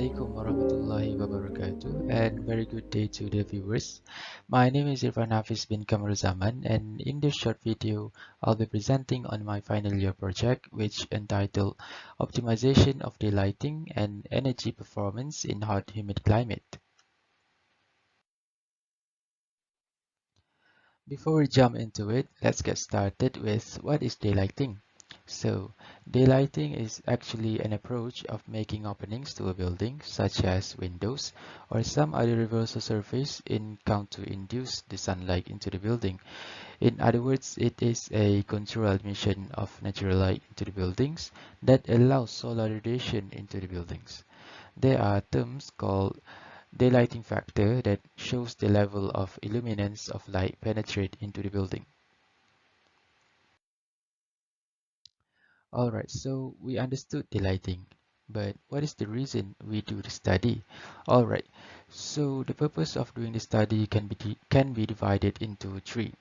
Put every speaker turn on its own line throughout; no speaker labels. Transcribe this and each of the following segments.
Assalamualaikum warahmatullahi wabarakatuh, and very good day to the viewers. My name is Irfan Hafiz bin Kamaruzaman, and in this short video I'll be presenting on my final year project, which entitled Optimization of Daylighting and Energy Performance in Hot Humid Climate. Before we jump into it, let's get started with what is daylighting. So, daylighting is actually an approach of making openings to a building, such as windows or some other reversal surface in count to induce the sunlight into the building. In other words, it is a controlled admission of natural light into the buildings that allows solar radiation into the buildings. There are terms called daylighting factor that shows the level of illuminance of light penetrate into the building. Alright, so we understood daylighting, but what is the reason we do the study? Alright, so the purpose of doing the study can be divided into three.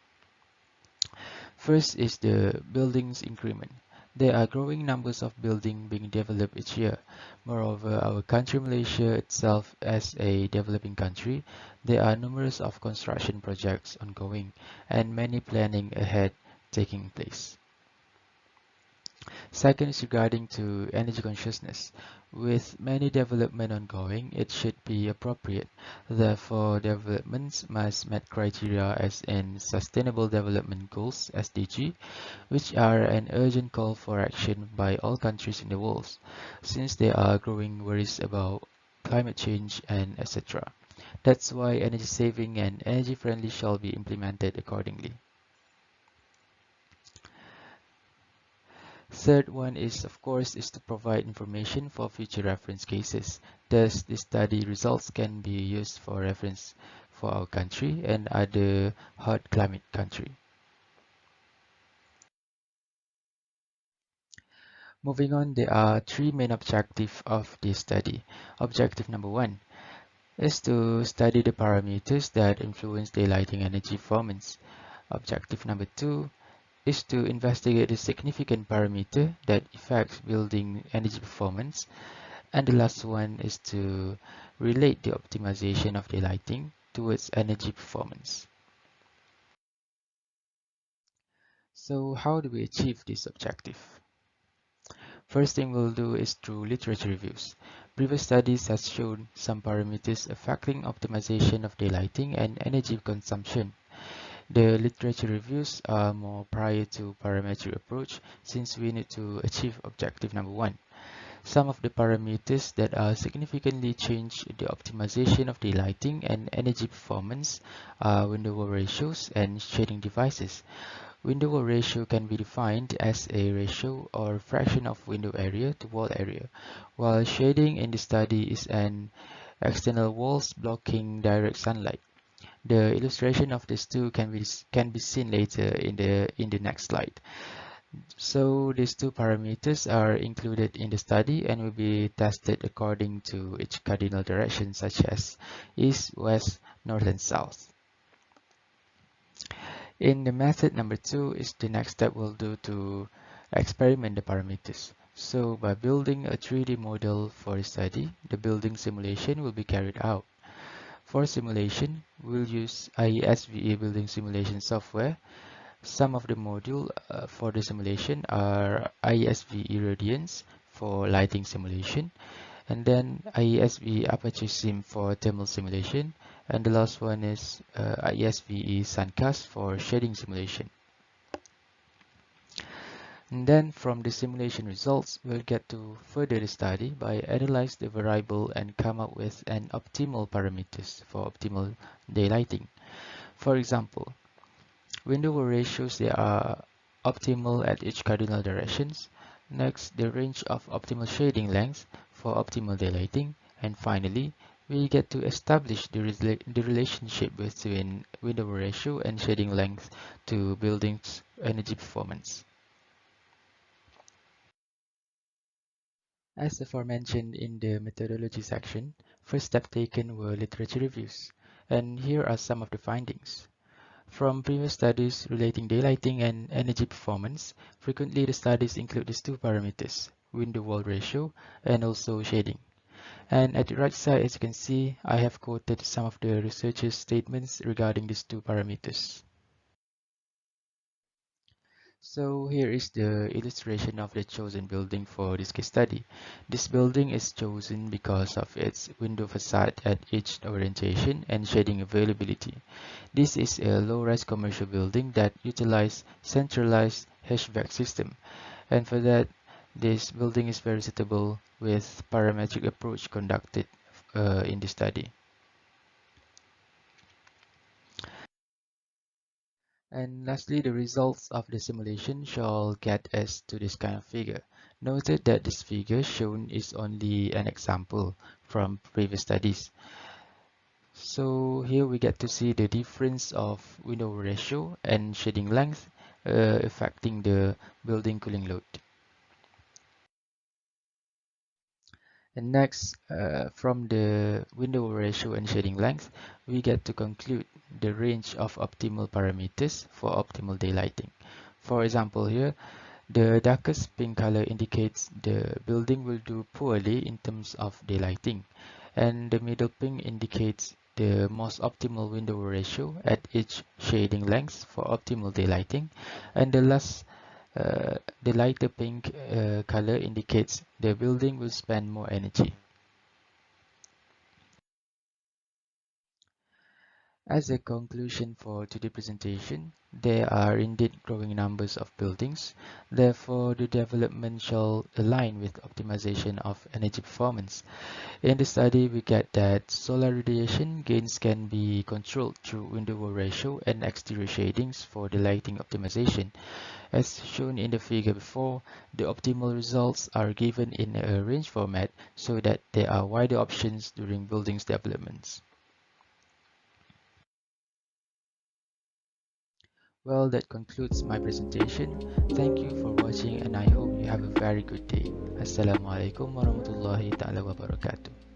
First is the buildings increment. There are growing numbers of buildings being developed each year. Moreover, our country Malaysia itself as a developing country, there are numerous of construction projects ongoing and many planning ahead taking place. Second is regarding to energy consciousness. With many development ongoing, it should be appropriate. Therefore, developments must meet criteria as in Sustainable Development Goals (SDG), which are an urgent call for action by all countries in the world, since there are growing worries about climate change and etc. That's why energy saving and energy friendly shall be implemented accordingly. Third one is, of course, is to provide information for future reference cases. Thus, the study results can be used for reference for our country and other hot climate country. Moving on, there are three main objectives of this study. Objective number one is to study the parameters that influence daylighting energy performance. Objective number two is to investigate the significant parameter that affects building energy performance. And the last one is to relate the optimization of the lighting towards energy performance. So how do we achieve this objective? First thing we'll do is through literature reviews. Previous studies has shown some parameters affecting optimization of daylighting and energy consumption. The literature reviews are more prior to parametric approach since we need to achieve objective number one. Some of the parameters that are significantly change the optimization of the lighting and energy performance are window wall ratios and shading devices. Window wall ratio can be defined as a ratio or fraction of window area to wall area, while shading in the study is an external walls blocking direct sunlight. The illustration of these two can be seen later in the next slide. So these two parameters are included in the study and will be tested according to each cardinal direction such as east, west, north, and south. In the method number two is the next step we'll do to experiment the parameters. So by building a 3D model for the study, the building simulation will be carried out. For simulation, we'll use IESVE building simulation software. Some of the modules for the simulation are IESV Irradiance for lighting simulation, and then IESV Aperture Sim for thermal simulation, and the last one is IESVE Suncast for shading simulation. And then from the simulation results, we'll get to further the study by analyze the variable and come up with an optimal parameters for optimal daylighting. For example, window wall ratios, they are optimal at each cardinal directions. Next, the range of optimal shading length for optimal daylighting. And finally, we get to establish the relationship between window wall ratio and shading length to buildings' energy performance. As aforementioned in the methodology section, first step taken were literature reviews. And here are some of the findings. From previous studies relating daylighting and energy performance, frequently the studies include these two parameters, window wall ratio and also shading. And at the right side, as you can see, I have quoted some of the researchers' statements regarding these two parameters. So here is the illustration of the chosen building for this case study. This building is chosen because of its window facade at each orientation and shading availability. This is a low-rise commercial building that utilizes centralized HVAC system, and for that, this building is very suitable with parametric approach conducted in the study. And lastly, the results of the simulation shall get us to this kind of figure. Noted that this figure shown is only an example from previous studies. So here we get to see the difference of window ratio and shading length affecting the building cooling load. And next, from the window ratio and shading length, we get to conclude the range of optimal parameters for optimal daylighting. For example, here, the darkest pink color indicates the building will do poorly in terms of daylighting, and the middle pink indicates the most optimal window ratio at each shading length for optimal daylighting, and the lighter pink color indicates the building will spend more energy. As a conclusion for today's presentation, there are indeed growing numbers of buildings. Therefore, the development shall align with optimization of energy performance. In the study, we get that solar radiation gains can be controlled through window ratio and exterior shadings for the lighting optimization. As shown in the figure before, the optimal results are given in a range format so that there are wider options during buildings developments. Well, that concludes my presentation. Thank you for watching and I hope you have a very good day. Assalamualaikum warahmatullahi taala wabarakatuh.